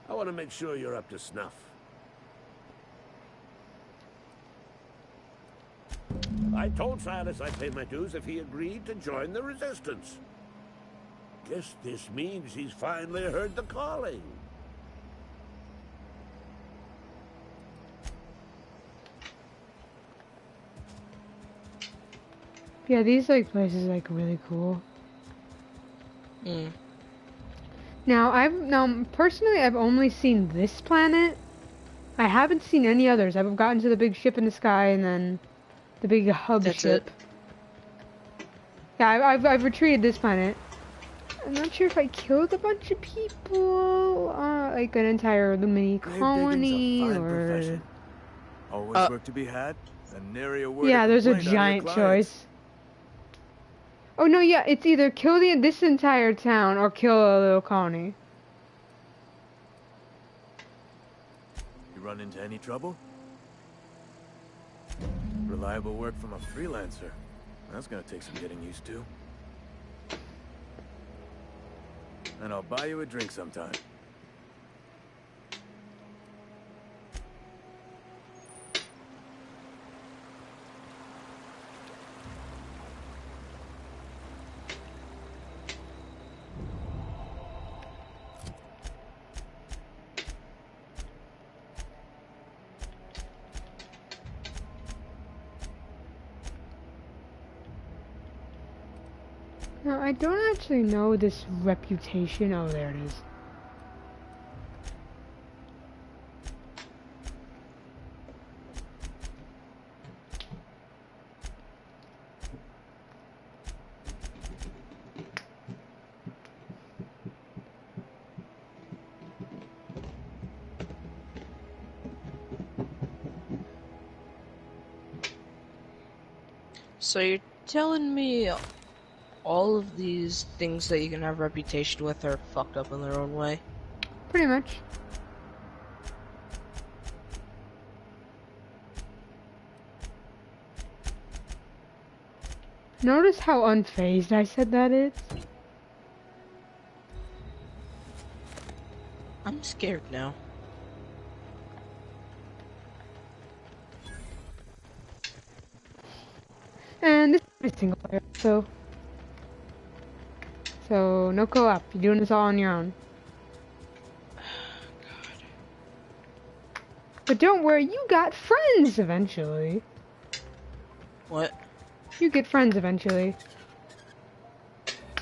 I want to make sure you're up to snuff. I told Silas I'd pay my dues if he agreed to join the resistance. Guess this means he's finally heard the calling. Yeah, these like places are like really cool. Now personally I've only seen this planet. I haven't seen any others. I've gotten to the big ship in the sky and then the big hub ship. Yeah, I've retreated this planet. I'm not sure if I killed a bunch of people, like an entire Lumini colony, or... Always work to be had, and nary a word. Yeah, there's a giant choice. Oh no, yeah, it's either kill this entire town or kill a little colony. You run into any trouble? Reliable work from a freelancer. That's gonna take some getting used to. And I'll buy you a drink sometime. No, I don't actually know this reputation. Oh, there it is. So you're telling me all of these things that you can have reputation with are fucked up in their own way? Pretty much. Notice how unfazed I said that is? I'm scared now. And this is a single player, so no co-op. You're doing this all on your own. But don't worry, you got friends eventually. What? You get friends eventually.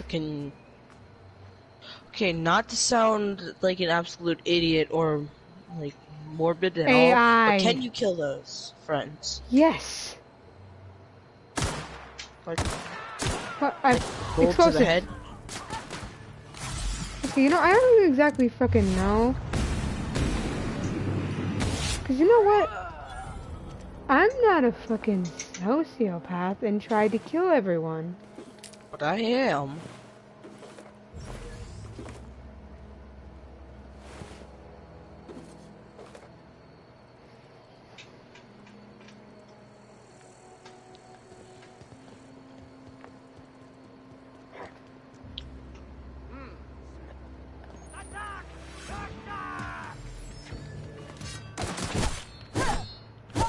Okay, not to sound like an absolute idiot or like morbid at AI. all, but can you kill those friends? Yes. Like, explosive. to the head? Okay, you know, I don't even exactly fucking know. Cause you know what? I'm not a fucking sociopath and tried to kill everyone. But I am.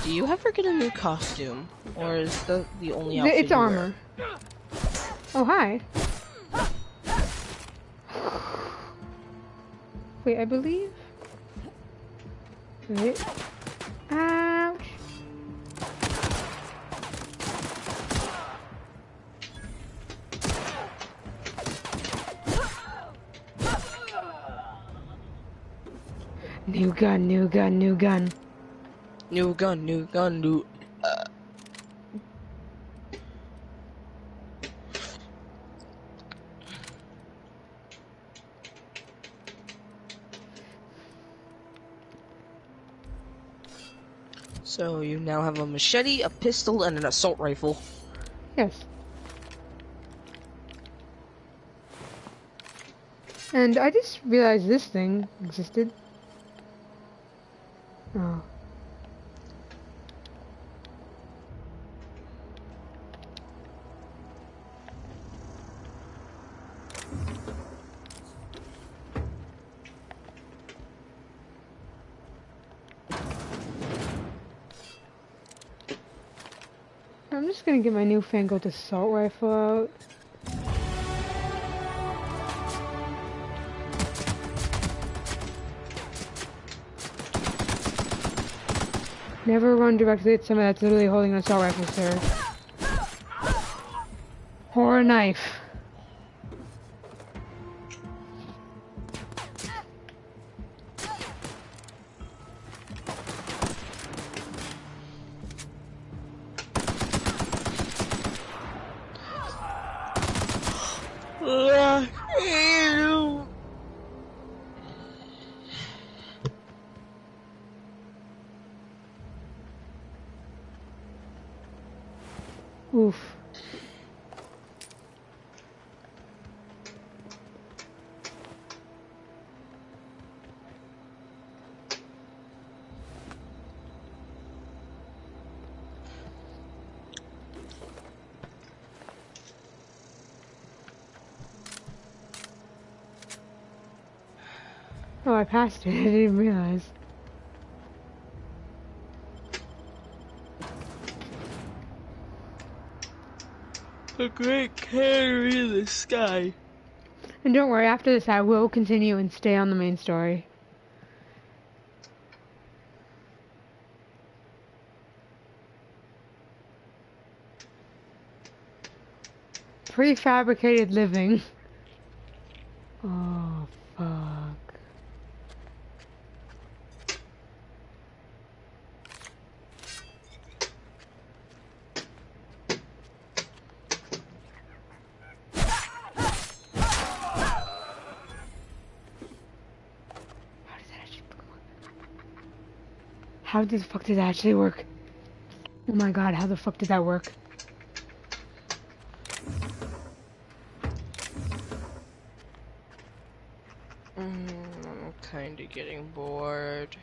Do you ever get a new costume, or is that the only outfit It's you armor. wear? Oh, hi. Wait, I believe. Wait. Ouch. New gun, new gun, new gun. New gun, new gun, new... So you now have a machete, a pistol, and an assault rifle. Yes. And I just realized this thing existed. Oh. I'm just gonna get my newfangled assault rifle out. Never run directly at someone that's literally holding an assault rifle, sir. Or a knife. Oof. Oh, I passed it. I didn't even realize. A great canary in the sky. And don't worry, after this I will continue and stay on the main story. Prefabricated living. Oh, fuck. How the fuck did that actually work? Oh my god, how the fuck did that work? kinda getting bored.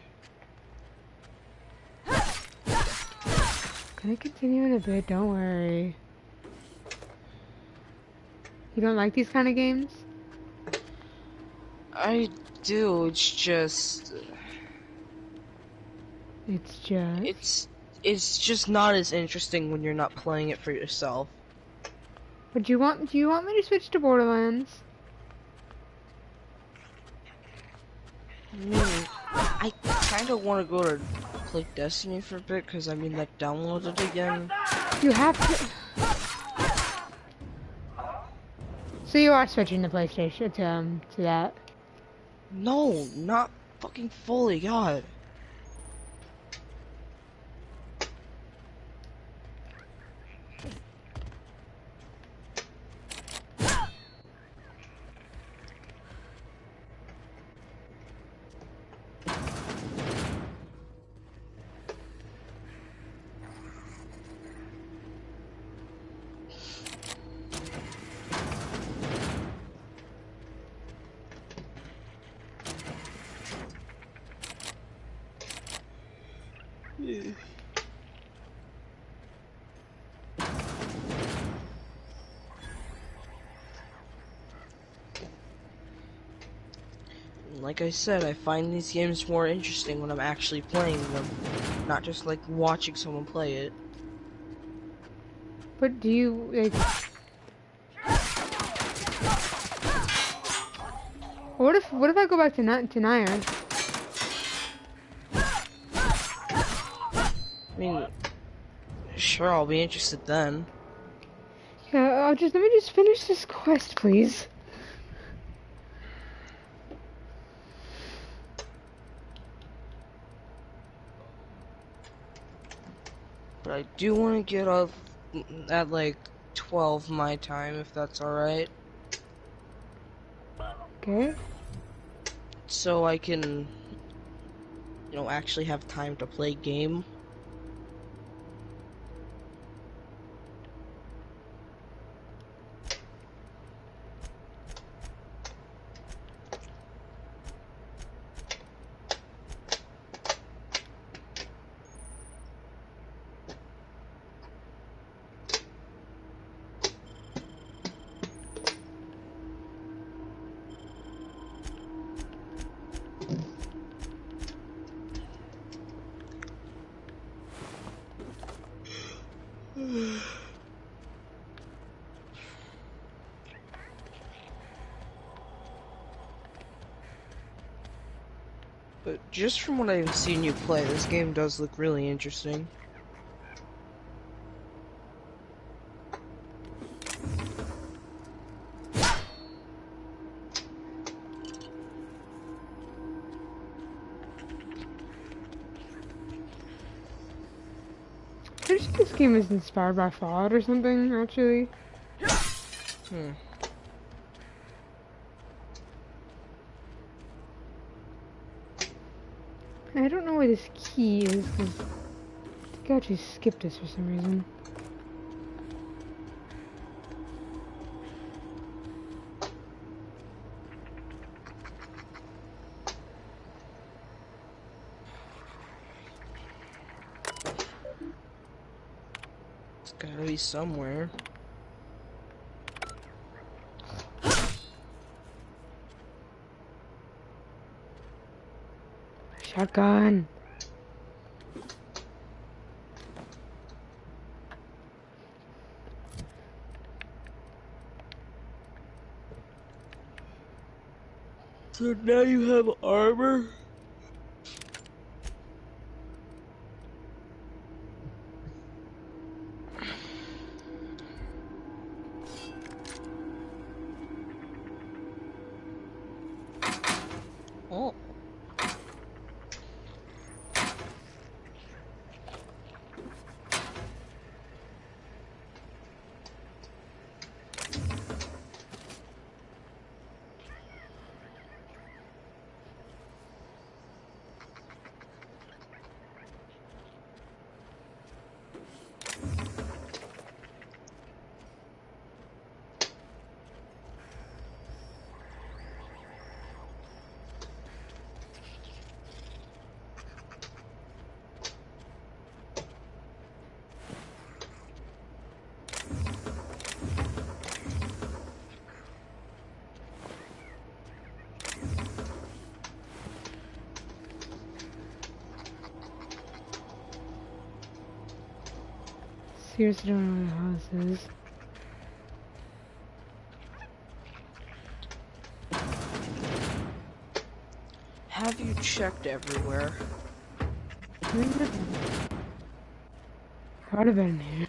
Gonna continue in a bit, don't worry. You don't like these kind of games? I do, it's just... It's just not as interesting when you're not playing it for yourself. But do you want me to switch to Borderlands? I mean, I kinda wanna go to play Destiny for a bit, cause I mean, that downloaded again. You have to... So you are switching the PlayStation to that? No, not fucking fully, God. Like I said, I find these games more interesting when I'm actually playing them, not just like watching someone play it. But do you like... What if I go back to Naya? I mean, sure, I'll be interested then. Yeah, let me just finish this quest, please. But I do want to get up at like 12 my time, if that's alright. Okay. So I can, you know, actually have time to play game. But just from what I've seen you play, this game does look really interesting. Pretty sure this game is inspired by Fallout or something, actually. I don't know where this key is, because I think I actually skipped this for some reason. It's gotta be somewhere. Shotgun. So now you have armor? Oh. Seriously don't know where the house is. Have you checked everywhere? I'd have been in here.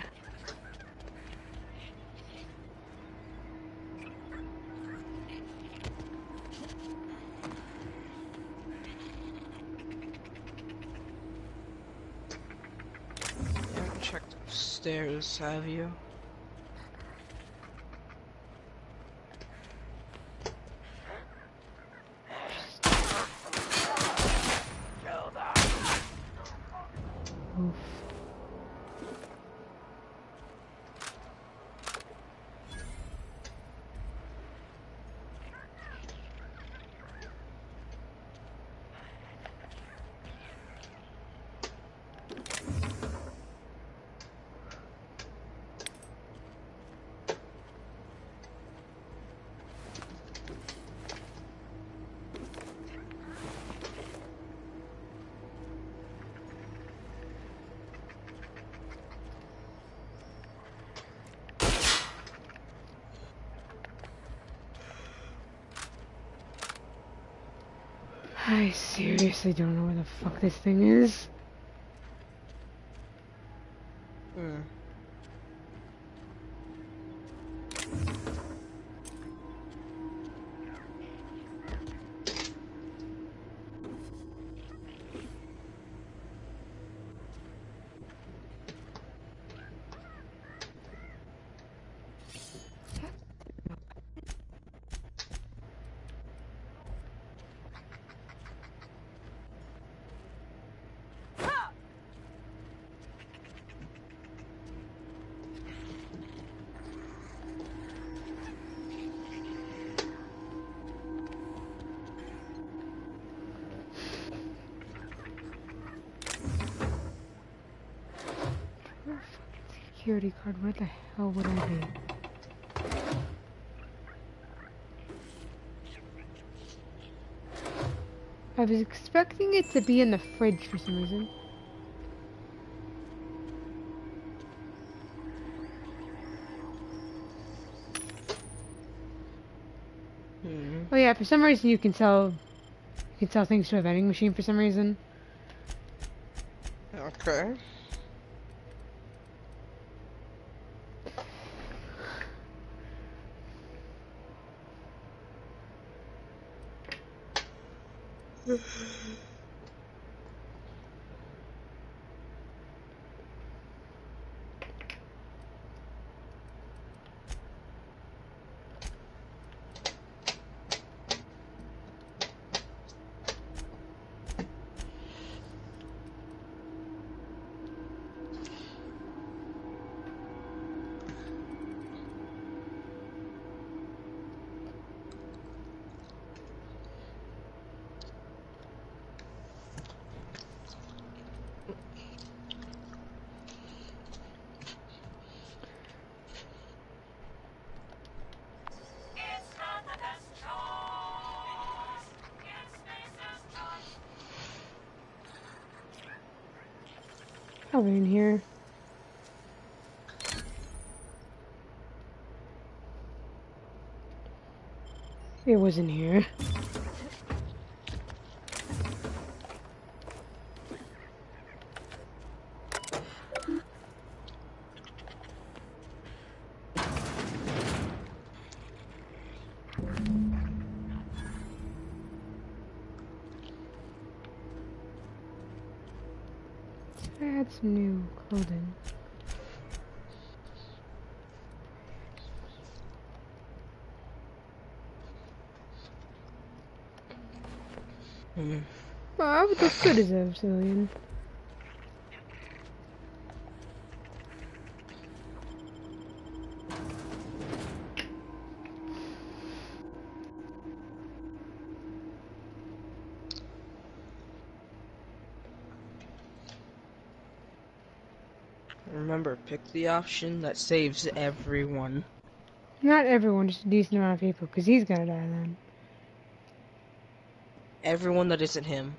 You haven't checked upstairs, have you? I seriously don't know where the fuck this thing is. Hmm. Security card, where the hell would I be? I was expecting it to be in the fridge for some reason. Oh yeah, for some reason you can sell things to a vending machine for some reason. Okay. Probably in here. It wasn't here. I had some new clothing. Well, I would look good as a civilian. Remember, pick the option that saves everyone. Not everyone, just a decent amount of people, because he's gonna die then. Everyone that isn't him.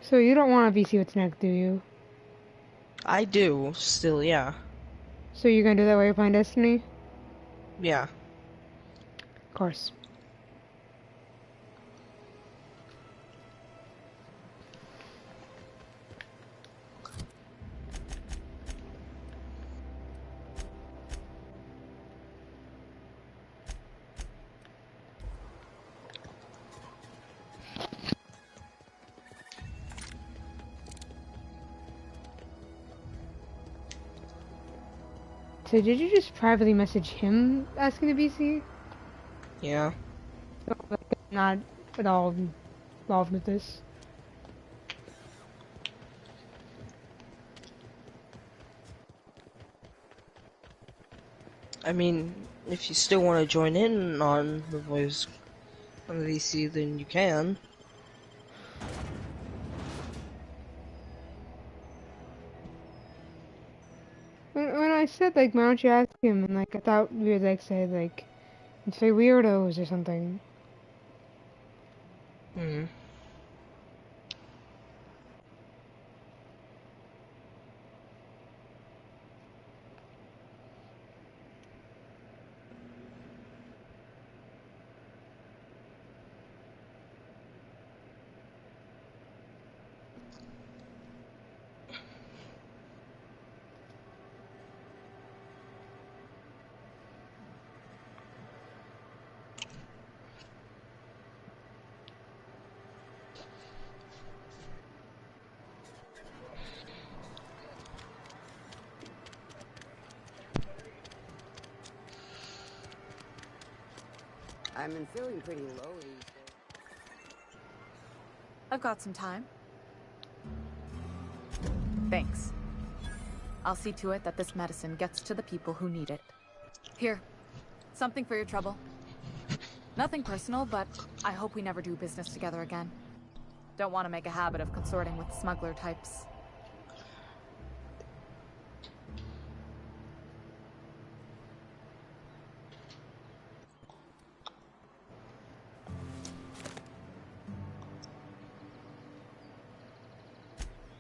So you don't want to VC with Snake, do you? I do, still, yeah. So you're gonna do that while you're playing Destiny? Yeah. Of course. So did you just privately message him asking to VC? Yeah. So, like, not at all involved with this. I mean, if you still want to join in on the voice on the VC, then you can. When I said, like, why don't you ask him, and, like, I thought we would, like, say, like, say weirdos or something. Hmm. I've been feeling pretty low these days. I've got some time. Thanks. I'll see to it that this medicine gets to the people who need it. Here, something for your trouble. Nothing personal, but I hope we never do business together again. Don't want to make a habit of consorting with smuggler types.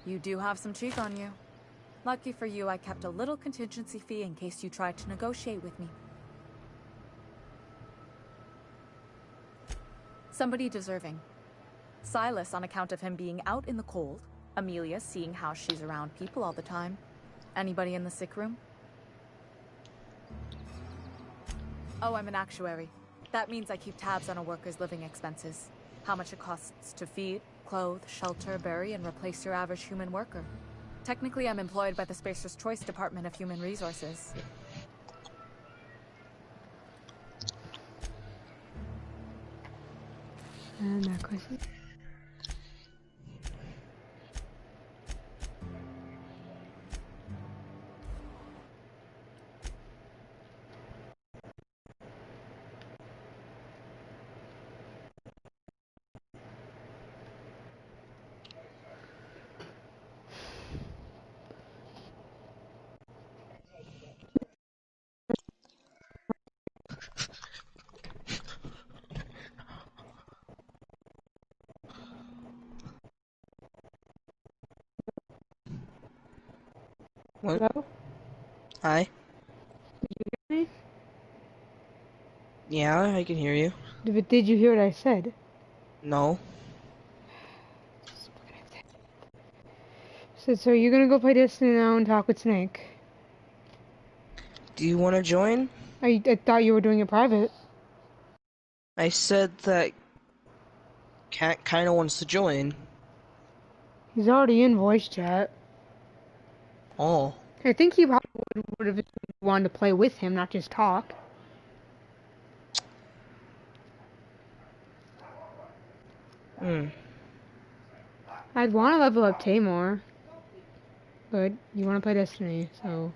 You do have some cheek on you. Lucky for you, I kept a little contingency fee in case you tried to negotiate with me. Somebody deserving. Silas on account of him being out in the cold. Amelia seeing how she's around people all the time. Anybody in the sick room? Oh, I'm an actuary. That means I keep tabs on a worker's living expenses. How much it costs to feed, clothe, shelter, bury, and replace your average human worker. Technically, I'm employed by the Spacer's Choice Department of Human Resources. That question. What? Hello? Hi. Did you hear me? Yeah, I can hear you. But did you hear what I said? No. So you're gonna go play Destiny now and talk with Snake? Do you want to join? I thought you were doing it private. I said that Cat kind of wants to join. He's already in voice chat. Oh. I think he probably would have wanted to play with him, not just talk. Hmm. I'd want to level up Tamor, but you want to play Destiny, so...